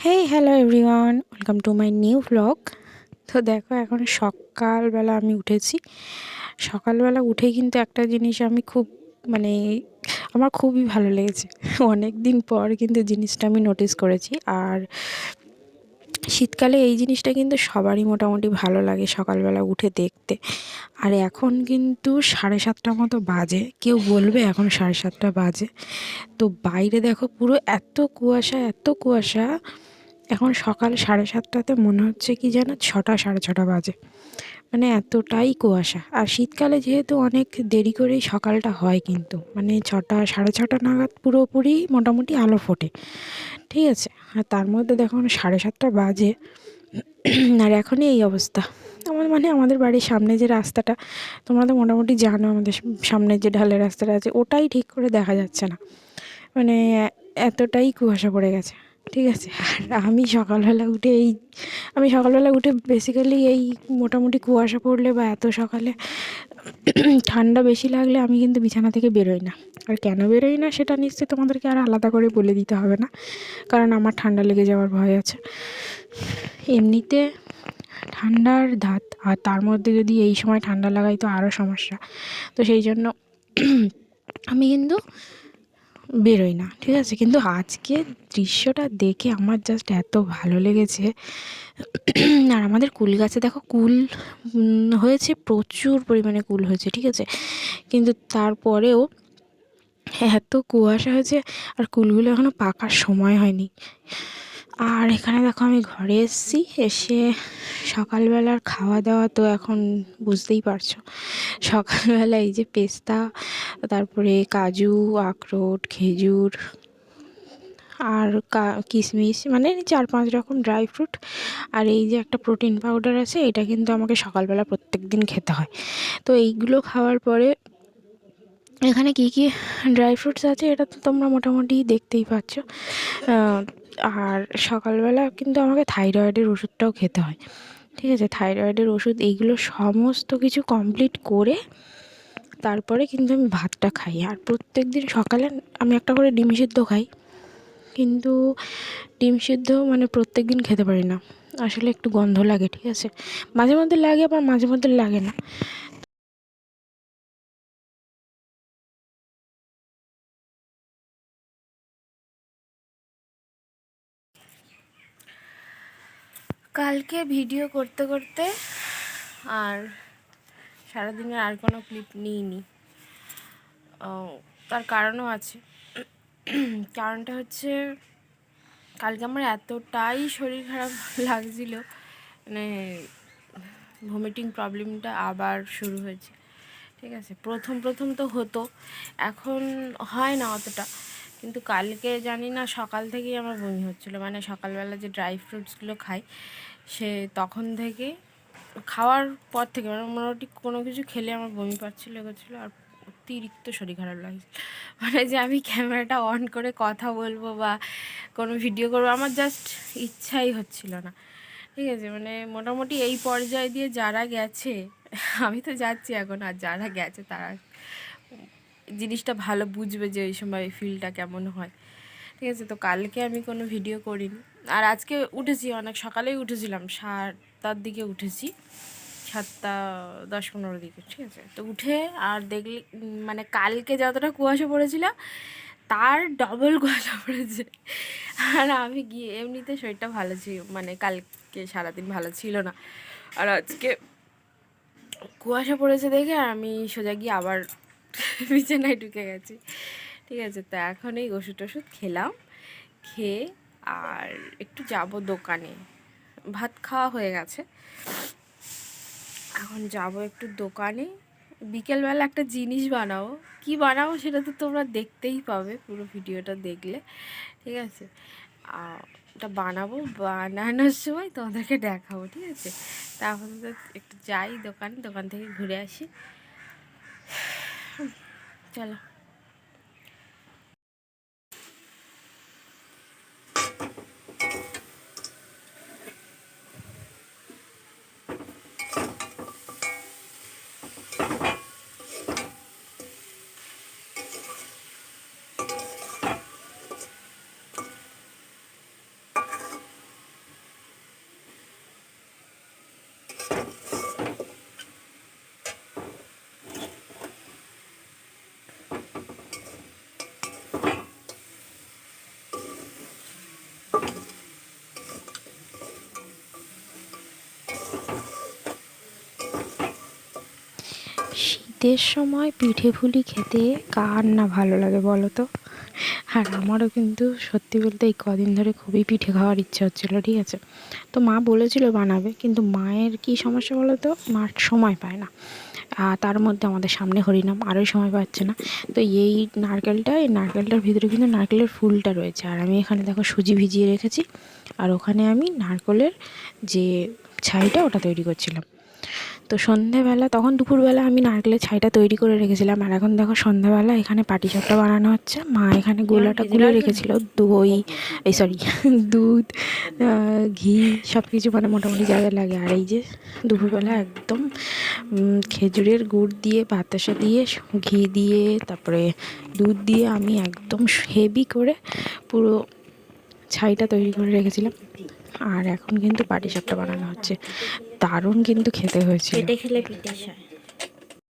Hey hello everyone, welcome to my new vlog. তো দেখো, এখন সকালবেলা আমি উঠেছি। সকালবেলা উঠে কিন্তু একটা জিনিস আমি খুব মানে আমার খুবই ভালো লেগেছে। অনেক দিন পর কিন্তু জিনিসটা আমি নোটিস করেছি। আর শীতকালে এই জিনিসটা কিন্তু সবারই মোটামুটি ভালো লাগে সকালবেলা উঠে দেখতে। আর এখন কিন্তু 7:30 মতো বাজে, কেউ বলবে এখন 7:30 বাজে। তো বাইরে দেখো পুরো এত কুয়াশা, এত কুয়াশা। এখন সকাল 7:30টাতে মনে হচ্ছে কি যেন 6টা 6:30 বাজে, মানে এতটাই কুয়াশা। আর শীতকালে যেহেতু অনেক দেরি করেই সকালটা হয়, কিন্তু মানে 6টা 6:30 নাগাদ পুরোপুরি মোটামুটি আলো ফোটে, ঠিক আছে। আর তার মধ্যে দেখো 7:30 বাজে, আর এখনই এই অবস্থা। আমাদের বাড়ির সামনে যে রাস্তাটা, তোমরা তো মোটামুটি জানো, আমাদের সামনে যে ঢালের রাস্তাটা আছে ওটাই ঠিক করে দেখা যাচ্ছে না, মানে এতটাই কুয়াশা পড়ে গেছে, ঠিক আছে। আর আমি সকালবেলা উঠে বেসিক্যালি এই মোটামুটি কুয়াশা পড়লে বা এত সকালে ঠান্ডা বেশি লাগলে আমি কিন্তু বিছানা থেকে বেরোই না। আর কেন বেরোই না সেটা নিশ্চয়ই তোমাদেরকে আর আলাদা করে বলে দিতে হবে না, কারণ আমার ঠান্ডা লেগে যাওয়ার ভয় আছে এমনিতে। ঠান্ডার ধাত, আর তার মধ্যে যদি এই সময় ঠান্ডা লাগাই তো আরও সমস্যা। তো সেই জন্য আমি কিন্তু বেরোই না, ঠিক আছে। কিন্তু আজকে দৃশ্যটা দেখে আমার জাস্ট এত ভালো লেগেছে। আর আমাদের কুল গাছে দেখো কুল হয়েছে, প্রচুর পরিমাণে কুল হয়েছে, ঠিক আছে। কিন্তু তারপরেও এত কুয়াশা হয়েছে, আর কুলগুলো এখনও পাকার সময় হয়নি। আর এখানে দেখো আমি ঘরে এসেছি, এসে সকালবেলার খাওয়া দাওয়া তো এখন বুঝতেই পারছো। সকালবেলা এই যে পেস্তা, তারপরে কাজু, আখরোট, খেজুর আর কিশমিশ, মানে 4-5 রকম ড্রাই ফ্রুট, আর এই যে একটা প্রোটিন পাউডার আছে, এটা কিন্তু আমাকে সকালবেলা প্রত্যেক দিন খেতে হয়। তো এইগুলো খাওয়ার পরে এখানে কী কী ড্রাই ফ্রুটস আছে এটা তো তোমরা মোটামুটি দেখতেই পাচ্ছ। আর সকালবেলা কিন্তু আমাকে থাইরয়েডের ওষুধটাও খেতে হয়, ঠিক আছে। থাইরয়েডের ওষুধ এইগুলো সমস্ত কিছু কমপ্লিট করে তারপরে কিন্তু আমি ভাতটা খাই। আর প্রত্যেক দিন সকালে আমি একটা করে ডিম সিদ্ধ খাই, কিন্তু ডিম সিদ্ধ মানে প্রত্যেক দিন খেতে পারি না, আসলে একটু গন্ধ লাগে, ঠিক আছে। মাঝে মধ্যে লাগে, আবার মাঝে মধ্যে লাগে না। কালকে ভিডিও করতে করতে আর সারাদিনের আর কোনো ক্লিপ নিইনি। তার কারণও আছে। কারণটা হচ্ছে কালকে আমার এতটাই শরীর খারাপ লাগছিল, মানে ভমিটিং প্রবলেমটা আবার শুরু হয়েছে, ঠিক আছে। প্রথম প্রথম তো হতো, এখন হয় না অতটা। কিন্তু কালকে জানি না সকাল থেকেই আমার বমি হচ্ছিলো, মানে সকালবেলা যে ড্রাই ফ্রুটসগুলো খাই সে তখন থেকে, খাওয়ার পর থেকে মানে মোটামুটি কোনো কিছু খেলে আমার বমি পাচ্ছিলো, এগোচ্ছিলো, আর অতিরিক্ত শরীর খারাপ লাগছে। মানে যে আমি ক্যামেরাটা অন করে কথা বলবো বা কোনো ভিডিও করবো, আমার জাস্ট ইচ্ছাই হচ্ছিল না, ঠিক আছে। মানে মোটামুটি এই পর্যায়ে দিয়ে যারা গেছে, আমি তো যাচ্ছি এখন, আর যারা গেছে তারা জিনিসটা ভালো বুঝবে যে ওই সময় ফিলটা কেমন হয়, ঠিক আছে। তো কালকে আমি কোনো ভিডিও করিনি। আর আজকে উঠেছি অনেক সকালেই উঠেছিলাম, 7টার দিকে উঠেছি, 7:10-15 দিকে, ঠিক আছে। তো উঠে আর দেখলি মানে কালকে যতটা কুয়াশা পড়েছিল তার ডবল কুয়াশা পড়েছে। আর আমি গিয়ে এমনিতে শরীরটা ভালো ছিল, মানে কালকে সারাদিন ভালো ছিল না, আর আজকে কুয়াশা পড়েছে দেখে আমি সোজা গিয়ে আবার বিছানায় ঢুকে গেছি, ঠিক আছে। তো এখন এই ওষুধ টষুধ খেলাম, খেয়ে আর একটু যাব দোকানে, ভাত খাওয়া হয়ে গেছে, এখন যাব একটু দোকানে। বিকেলবেলা একটা জিনিস বানাবো, কি বানাবো সেটা তো তোমরা দেখতেই পাবে পুরো ভিডিওটা দেখলে, ঠিক আছে। ওটা বানাবো, বানানোর সময় তোমাদেরকে দেখাবো, ঠিক আছে। তারপর একটু যাই দোকান থেকে ঘুরে আসি, চলো। শীতের সময় পিঠে পুলি খেতে কার না ভালো লাগে বলো তো। আর আমারও কিন্তু সত্যি বলতে এই কদিন ধরে খুবই পিঠে খাওয়ার ইচ্ছা হচ্ছিলো, ঠিক আছে। তো মা বলেছিল বানাবে, কিন্তু মায়ের কী সমস্যা বলো তো, মার সময় পায় না। আর তার মধ্যে আমাদের সামনে হরিনাম, আরোই সময় পাচ্ছে না। তো এই নারকেলটার ভিতরে কিন্তু নারকেলের ফুলটা রয়েছে, আর আমি এখানে দেখো সুজি ভিজিয়ে রেখেছি, আর ওখানে আমি নারকেলের যে ছাইটা ওটা তৈরি করছিলাম। তো সন্ধেবেলা, তখন দুপুরবেলা আমি নারকেলের ছাইটা তৈরি করে রেখেছিলাম, আর এখন দেখো সন্ধ্যাবেলা এখানে পাটিসাপটা বানানো হচ্ছে। মা এখানে গোলাটা গুলে রেখেছিল, দই দুধ, ঘি সব কিছু, মানে মোটামুটি যা যা লাগে। আর এই যে দুপুরবেলা একদম খেজুরের গুড় দিয়ে, বাতাসা দিয়ে, ঘি দিয়ে, তারপরে দুধ দিয়ে আমি একদম হেভি করে পুরো ছাইটা তৈরি করে রেখেছিলাম। আর এখন কিন্তু পাটিসাপটা বানানো হচ্ছে, দারুণ কিন্তু খেতে হয়েছিল। পেটে খেলে পিঠে হয়।